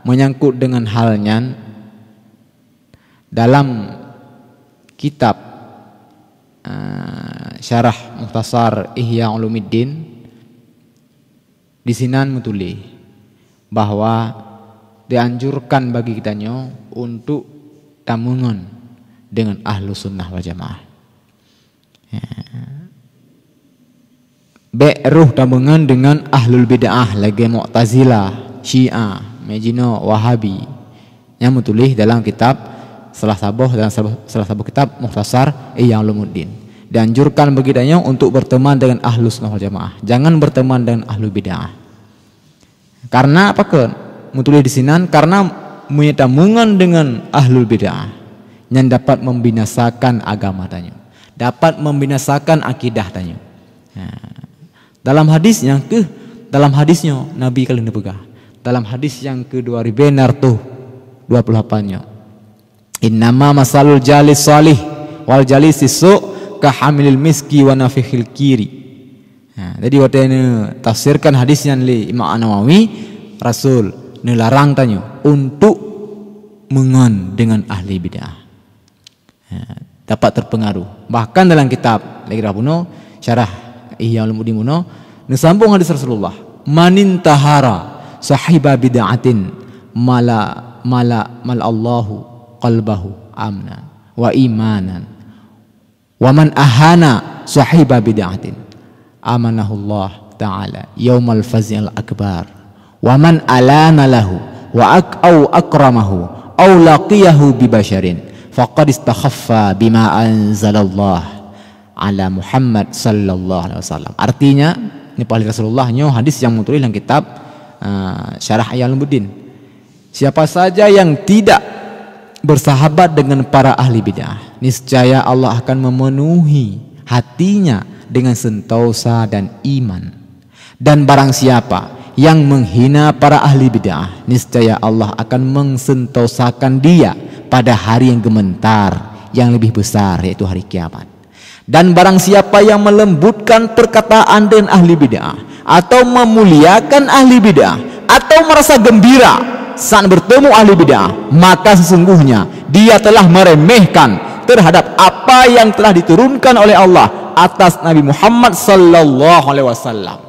menyangkut dengan halnya dalam kitab syarah Mukhtasar Ihya Ulumuddin di sinan menulis bahwa dianjurkan bagi kitanya untuk tamungan dengan ahlu sunnah wal jamaah. Be'ruh tamungan dengan ahlul bid'ah lagi Mu'tazilah, Syiah, Majino, Wahabi. Yang menulis dalam kitab salah satu kitab Mukhtasar Ihya Ulumuddin. Dianjurkan bagi kitanya untuk berteman dengan ahlu sunnah wal jamaah. Jangan berteman dengan ahlu bid'ah. Karena apa kan? Mutulis di sinan karena menyetamungan dengan ahlul bid'ah yang dapat membinasakan agama tanya, dapat membinasakan akidah tanya. Dalam hadisnya Nabi kali ini pegah. Dalam hadis yang ke-2028-nya, innama masalul jalis salih wal jalis su ka hamilil miski wa nafikhil kiri. Jadi waktu ini tafsirkan hadisnya oleh Imam An-Nawawi, Rasul nelarang tanya untuk mengon dengan ahli bid'ah, dapat terpengaruh. Bahkan dalam kitab lagi Rabuno syarah Ihya Ulumuddin muno nesambung hadis Rasulullah, manintahara sahiba bid'atin Allahu qalbahu amna wa imanan wa man ahana sahiba bid'atin amanahullah ta'ala yaumal fazil akbar wa man alana lahu wa akramahu aw laqiyahu bibasharin faqad istakhaffa bima anzalallah ala Muhammad sallallahu alaihi wasallam. Artinya ini pahli Rasulullah nyo hadis yang mutulis dalam kitab syarah Ihya Ulumuddin. Siapa saja yang tidak bersahabat dengan para ahli bid'ah, niscaya Allah akan memenuhi hatinya dengan sentosa dan iman. Dan barang siapa yang menghina para ahli bid'ah, niscaya Allah akan mensentosakan dia pada hari yang gementar, yang lebih besar, yaitu hari kiamat. Dan barang siapa yang melembutkan perkataan dengan ahli bid'ah, atau memuliakan ahli bid'ah, atau merasa gembira saat bertemu ahli bid'ah, maka sesungguhnya dia telah meremehkan terhadap apa yang telah diturunkan oleh Allah atas Nabi Muhammad sallallahu alaihi wasallam.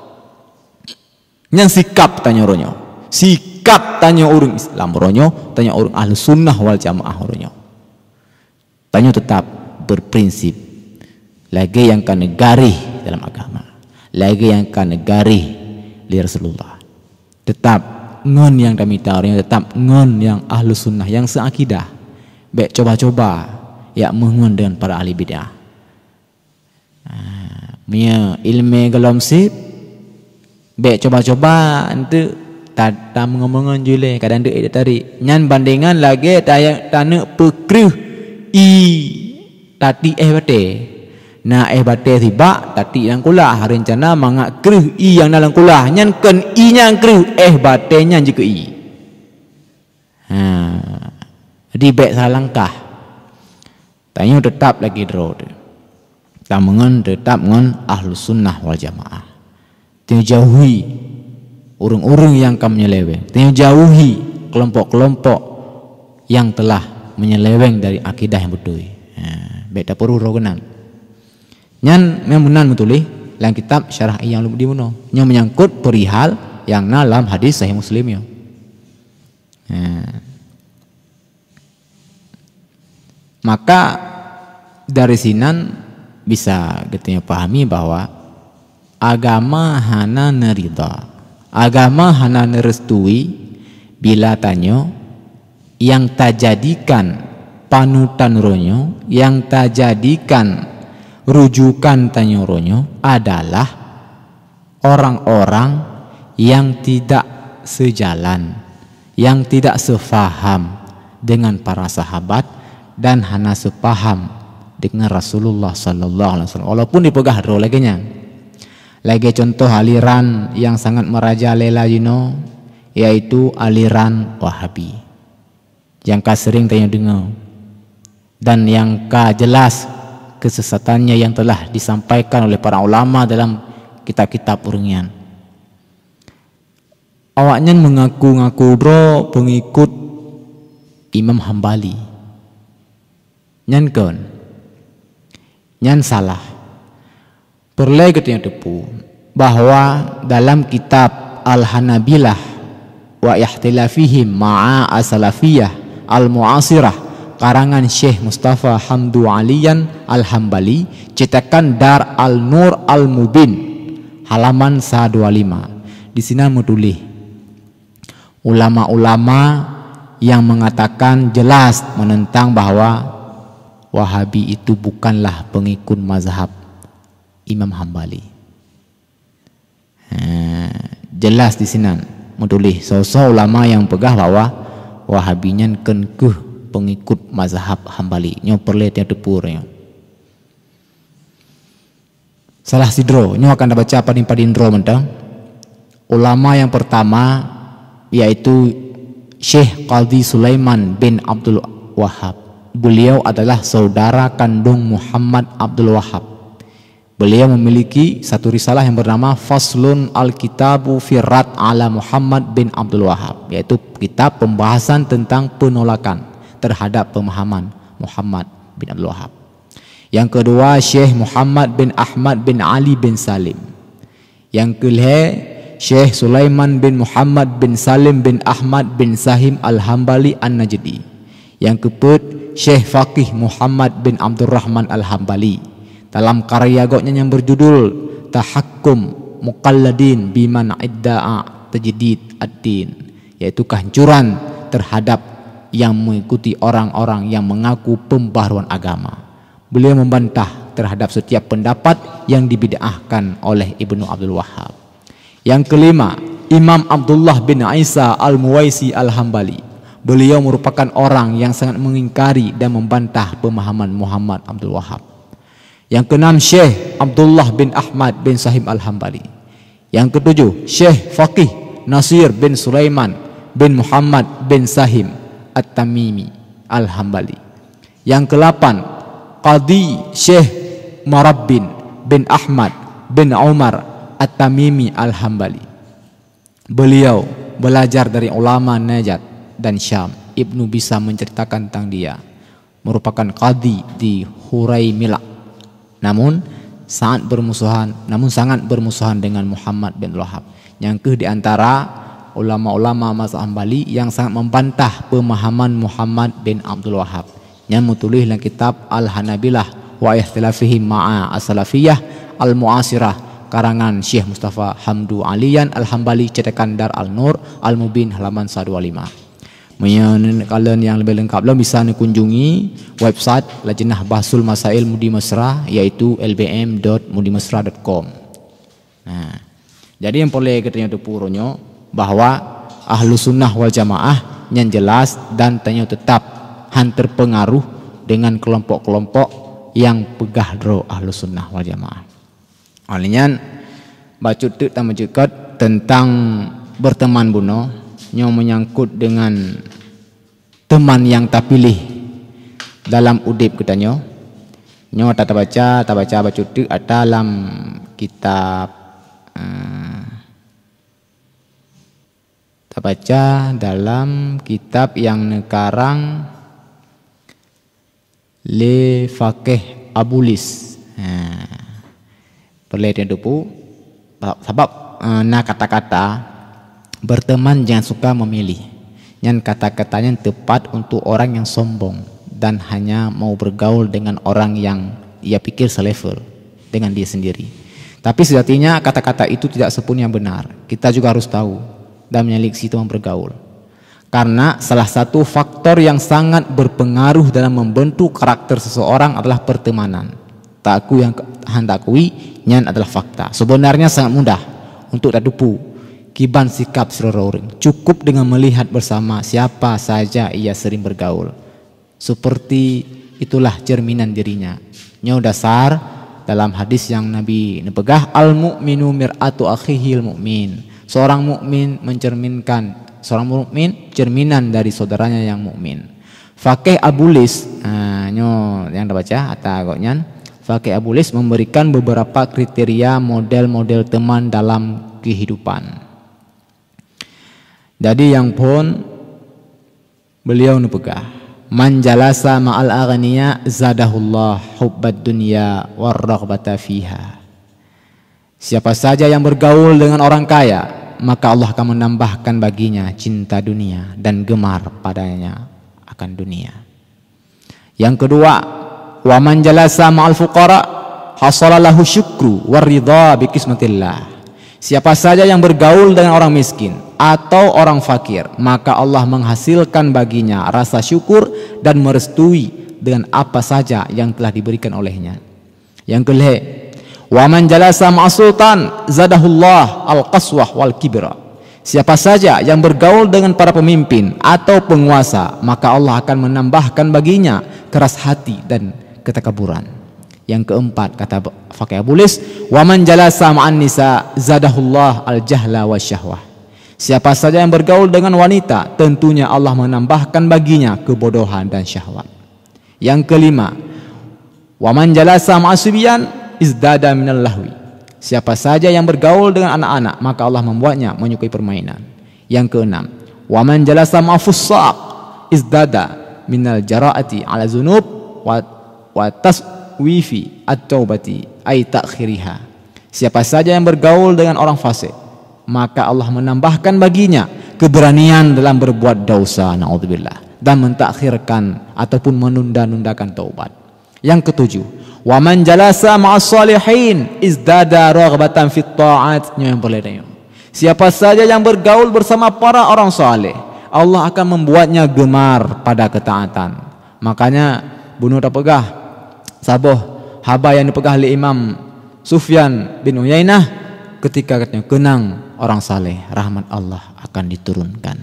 Yang sikap tanya ronyo, sikap tanya orang Islam ronyo, tanya orang ahli sunnah wal jamaah ronyo. Tanya tetap berprinsip, lagi yang kan negarih dalam agama, lagi yang kan negarih li Rasulullah. Tetap ngon yang kami tahu, tetap ngon yang ahlu sunnah yang seakidah. Baik coba-coba ya mengon dengan para ahli bid'ah. Punya ilmu gelom sip. Baik coba-coba ente tak mengomongan jule kadang dek tarik. Nyan bandingan lagi tanya pekrih i tati bate. Na bate tiba tati yang kulah rencana mangak krih i yang dalam kulah nyan ken i yang krih bate nyan jika i. Jadi baik salah langkah. Tanya tetap lagi dro. Tamangan tetap ngon ahlus sunnah wal jamaah. Tanya jauhi orang-orang yang kamu menyeleweng. Tanya jauhi kelompok-kelompok yang telah menyeleweng dari akidah yang betul. Baik tak perlu rogenan. Nyan memunan mutulih dalam kitab syarah Ihya Ulumuddin muno yang menyangkut perihal yang dalam hadis Sahih Muslim yo. Maka dari sinan bisa kita pahami bahwa agama hana nerida, agama hana nerestui bila tanyo yang tajadikan panutan ronyo, yang tajadikan rujukan tanyoronyo adalah orang-orang yang tidak sejalan, yang tidak sefaham dengan para sahabat dan hanya sepaham dengan Rasulullah sallallahu alaihi wasallam. Walaupun dipegah ro lagi nya. Lagi contoh aliran yang sangat merajalela yaitu aliran Wahabi. Yang ka sering tanya dengar dan yang ka jelas kesesatannya yang telah disampaikan oleh para ulama dalam kitab-kitab urungian. Awaknya mengaku-ngaku bro pengikut Imam Hambali. Nyan kon, nyan salah. Perlu kita tepu bahwa dalam kitab Al-Hanabilah wa ihtilafihim ma'a as-salafiyah al-mu'asirah karangan Syekh Mustafa Hamdu Aliyan Al-Hambali, cetakan Dar Al-Nur Al-Mubin, halaman 125. Di sini menulis ulama-ulama yang mengatakan jelas menentang bahwa Wahabi itu bukanlah pengikut mazhab Imam Hambali. Jelas di sini menulis sosok ulama yang pegah bahwa Wahabinya kenkuh pengikut mazhab Hambali. Nyo perlet yang tepurnya. Salah sidro, nyo akan baca padin-padindro mentang. Ulama yang pertama yaitu Syekh Qadhi Sulaiman bin Abdul Wahhab. Beliau adalah saudara kandung Muhammad Abdul Wahhab. Beliau memiliki satu risalah yang bernama Faslun Al-Kitabu Firat ala Muhammad bin Abdul Wahhab, yaitu kitab pembahasan tentang penolakan terhadap pemahaman Muhammad bin Abdul Wahhab. Yang kedua Syekh Muhammad bin Ahmad bin Ali bin Salim. Yang kelima Syekh Sulaiman bin Muhammad bin Salim bin Ahmad bin Sahim Al-Hambali An-Najdi. Yang keempat Syekh Faqih Muhammad bin Abdurrahman Al-Hambali dalam karya goknya yang berjudul Tahakkum Muqalladin biman idda'a tajdid ad-din, yaitu kehancuran terhadap yang mengikuti orang-orang yang mengaku pembaharuan agama. Beliau membantah terhadap setiap pendapat yang dibid'ahkan oleh Ibnu Abdul Wahhab. Yang kelima, Imam Abdullah bin Isa Al-Muwaisi Al-Hambali. Beliau merupakan orang yang sangat mengingkari dan membantah pemahaman Muhammad Abdul Wahhab. Yang keenam, Syekh Abdullah bin Ahmad bin Sahim Al-Hambali. Yang ketujuh, Syekh Faqih Nasir bin Sulaiman bin Muhammad bin Sahim At-Tamimi Al-Hambali. Yang ke-8, Qadi Syekh Marabbin bin Ahmad bin Umar At-Tamimi Al-Hambali. Beliau belajar dari ulama Najd dan Syam. Ibnu bisa menceritakan tentang dia, merupakan qadi di Huraymila, namun sangat bermusuhan dengan Muhammad bin Wahhab. Yang di antara ulama-ulama mazhab Hambali yang sangat membantah pemahaman Muhammad bin Abdul Wahhab, yang menulis dalam kitab Al-Hanabilah wa Ikhtilafihim ma'a As-Salafiyah Al-Mu'asirah karangan Syekh Mustafa Hamdu Aliyan Al-Hambali, cetakan Dar Al-Nur Al-Mubin halaman 125. Kalian yang lebih lengkap bisa kunjungi website Lajnah Bahsul Masail Mudi Mesra, yaitu lbm.mudimesra.com. Nah, jadi yang boleh katanya itu puronyo bahwa ahlu sunnah wal jamaah yang jelas dan tanya tetap terpengaruh dengan kelompok-kelompok yang pegah dro ahlu sunnah wal jamaah. Alinya bacut tu tamu jekat tentang berteman buno yang menyangkut dengan teman yang tak pilih dalam udip katanya. Nyo tak baca bacut tu dalam kitab tak baca dalam kitab yang nekarang Le Faqih Abulis. Perlihatkan dupu sebab kata-kata berteman jangan suka memilih. Yang kata-katanya tepat untuk orang yang sombong dan hanya mau bergaul dengan orang yang ia pikir selevel dengan dia sendiri. Tapi sejatinya kata-kata itu tidak sepenuhnya benar. Kita juga harus tahu dan menyeleksi teman bergaul. Karena salah satu faktor yang sangat berpengaruh dalam membentuk karakter seseorang adalah pertemanan. Tak aku yang handakui, nyan adalah fakta. Sebenarnya sangat mudah untuk tadupu kiban sikap seseorang. Cukup dengan melihat bersama siapa saja ia sering bergaul. Seperti itulah cerminan dirinya. Nyo dasar dalam hadis yang Nabi nepegah, al-mu'minu mir'atu akhihil mu'min. Seorang mukmin mencerminkan seorang mukmin cerminan dari saudaranya yang mukmin. Faqih Abulis, nyo yang baca atau agaknya Faqih Abulis memberikan beberapa kriteria model-model teman dalam kehidupan. Jadi yang pun beliau nepegah, man jalasa ma'al aghniya zadahullah hubbad dunya warraghbata fiha. Siapa saja yang bergaul dengan orang kaya, maka Allah akan menambahkan baginya cinta dunia dan gemar padanya akan dunia. Yang kedua, wa man jalasa ma'al fuqara hasalalahu syukru waridha bi qismatillah. Siapa saja yang bergaul dengan orang miskin atau orang fakir, maka Allah menghasilkan baginya rasa syukur dan merestui dengan apa saja yang telah diberikan olehnya. Yang kelima, wa man jalasa ma'sultan zadahullah al-qaswah wal kibra. Siapa saja yang bergaul dengan para pemimpin atau penguasa, maka Allah akan menambahkan baginya keras hati dan ketakaburan. Yang keempat, kata Faqih Abulis, wa man jalasa ma'an nisa zadahullah al-jahla wasyahwah. Siapa saja yang bergaul dengan wanita, tentunya Allah menambahkan baginya kebodohan dan syahwat. Yang kelima, wa man jalasa ma'asbiyan izdada minal lahwi. Siapa saja yang bergaul dengan anak-anak, maka Allah membuatnya menyukai permainan. Yang keenam, wa man jalasa ma'fussaq izdada minal jara'ati ala zunub wa takhwifi at-taubati ay ta'khiriha. Siapa saja yang bergaul dengan orang fasik, maka Allah menambahkan baginya keberanian dalam berbuat dosa, naudzubillah, dan mentakhirkan ataupun menunda-nundakan taubat. Yang ketujuh, wa man jalasa ma'as salihin izdada raghbatan fit ta'at. Siapa saja yang bergaul bersama para orang saleh, Allah akan membuatnya gemar pada ketaatan. Makanya bunuh tak pegah saboh haba yang dipegah oleh Imam Sufyan bin Uyainah ketika katanya kenang orang saleh, rahmat Allah akan diturunkan.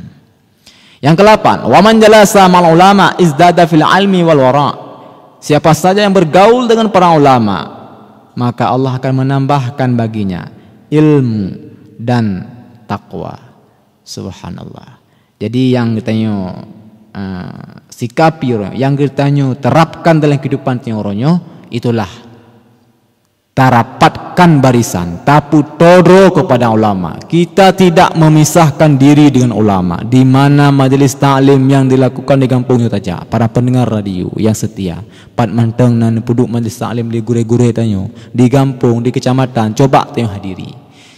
Yang ke-8, wa man jalasa ma'al ulama izdada fil ilmi wal wara. Siapa saja yang bergaul dengan para ulama, maka Allah akan menambahkan baginya ilmu dan takwa. Subhanallah. Jadi yang ditanya sikapi, yang ditanya terapkan dalam kehidupan tiang itulah tarapatkan barisan, tapu todo kepada ulama. Kita tidak memisahkan diri dengan ulama. Di mana majelis taklim yang dilakukan di kampung saja, para pendengar radio yang setia, pat manteng nan puduk majelis taklim di gure-gure tanyo, di kampung, di kecamatan, coba tengok hadiri.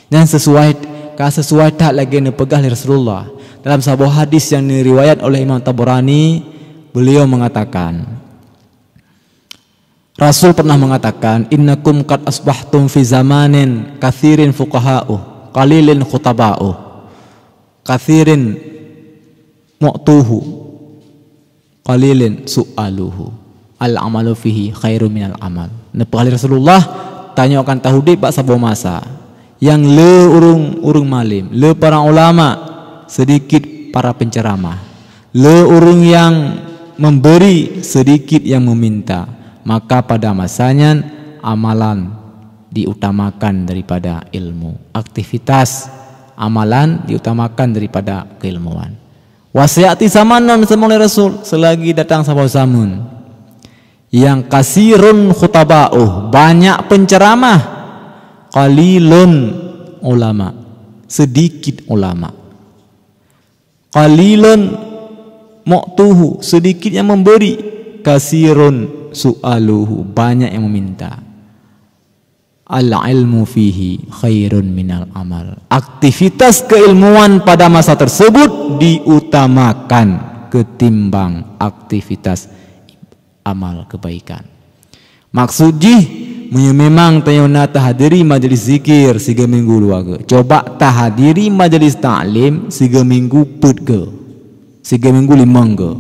Dan sesuai tak lagi nepegah Rasulullah. Dalam sebuah hadis yang diriwayat oleh Imam Tabrani, beliau mengatakan, Rasul pernah mengatakan, innakum qad asbahtum fi zamanin kathirin fuqaha'u qalilin khutaba'u kathirin mu'tuhu qalilin su'aluhu al-amalu fihi khairu minal amal. Nepegah Rasulullah tanyakan tahudi bak sabo masa yang le urung malim, le para ulama, sedikit para penceramah, le urung yang memberi, sedikit yang meminta. Maka pada masanya amalan diutamakan daripada ilmu. Aktivitas amalan diutamakan daripada keilmuan. Wasiati zamanan semula Rasul, selagi datang sebuah zaman yang kasirun khutaba'uh, banyak penceramah, qalilun ulama, sedikit ulama. Qalilun mu'tuhu, sedikit yang memberi, kasirun su'aluhu, banyak yang meminta. Al-ilmu fihi khairun minal amal. Aktivitas keilmuan pada masa tersebut diutamakan ketimbang aktivitas amal kebaikan. Maksudnya memang tayona tahadiri majelis zikir 3 minggu luaga. Coba tahadiri majelis taklim 3 minggu put ke, 3 minggu 5 ke.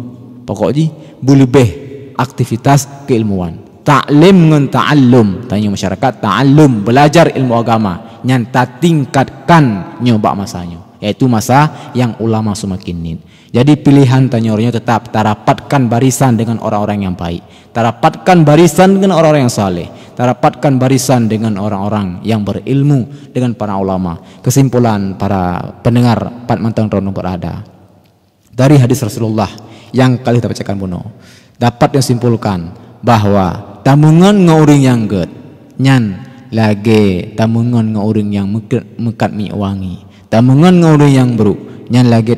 Pokoknya boleh lebih aktivitas keilmuan. Taklim dengan ta'allum, tanya masyarakat ta'allum, belajar ilmu agama, nyanta tingkatkan nyoba masanya, yaitu masa yang ulama semakin nin. Jadi pilihan tanyornya tetap tarapatkan barisan dengan orang-orang yang baik, tarapatkan barisan dengan orang-orang yang saleh, tarapatkan barisan dengan orang-orang yang berilmu, dengan para ulama. Kesimpulan para pendengar Pat Manteng Rono berada dari hadis Rasulullah yang kali kita bacakan buno, dapat disimpulkan bahwa tamungan ngauring yang get nyan lagi tamungan ngauring yang mekat mi wangi, tamungan ngauring yang beruk nyan lagi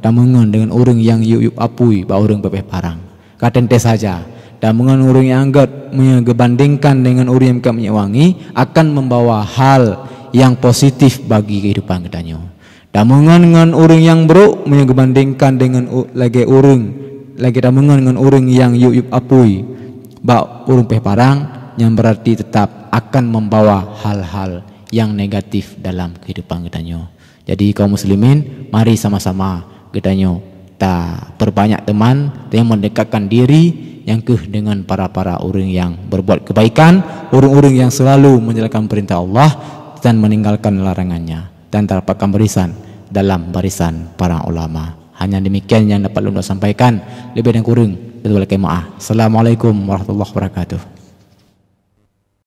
tamungan dengan orang yang yuk apui ba orang bebeh parang katente saja. Tamungan orang yang get mengebandingkan dengan orang yang mekat mi wangi akan membawa hal yang positif bagi kehidupan kita. Tamungan dengan orang yang beruk mengebandingkan dengan lagi tamungan dengan orang yang yuk apui ba urung peh parang, yang berarti tetap akan membawa hal-hal yang negatif dalam kehidupan kita. Jadi kaum muslimin, mari sama-sama kita perbanyak teman yang mendekatkan diri yang dengan para orang yang berbuat kebaikan, orang-orang yang selalu menjalankan perintah Allah dan meninggalkan larangannya, dan terapkan barisan dalam barisan para ulama. Hanya demikian yang dapat Lunda sampaikan, lebih dan kurang. Assalamualaikum warahmatullahi wabarakatuh.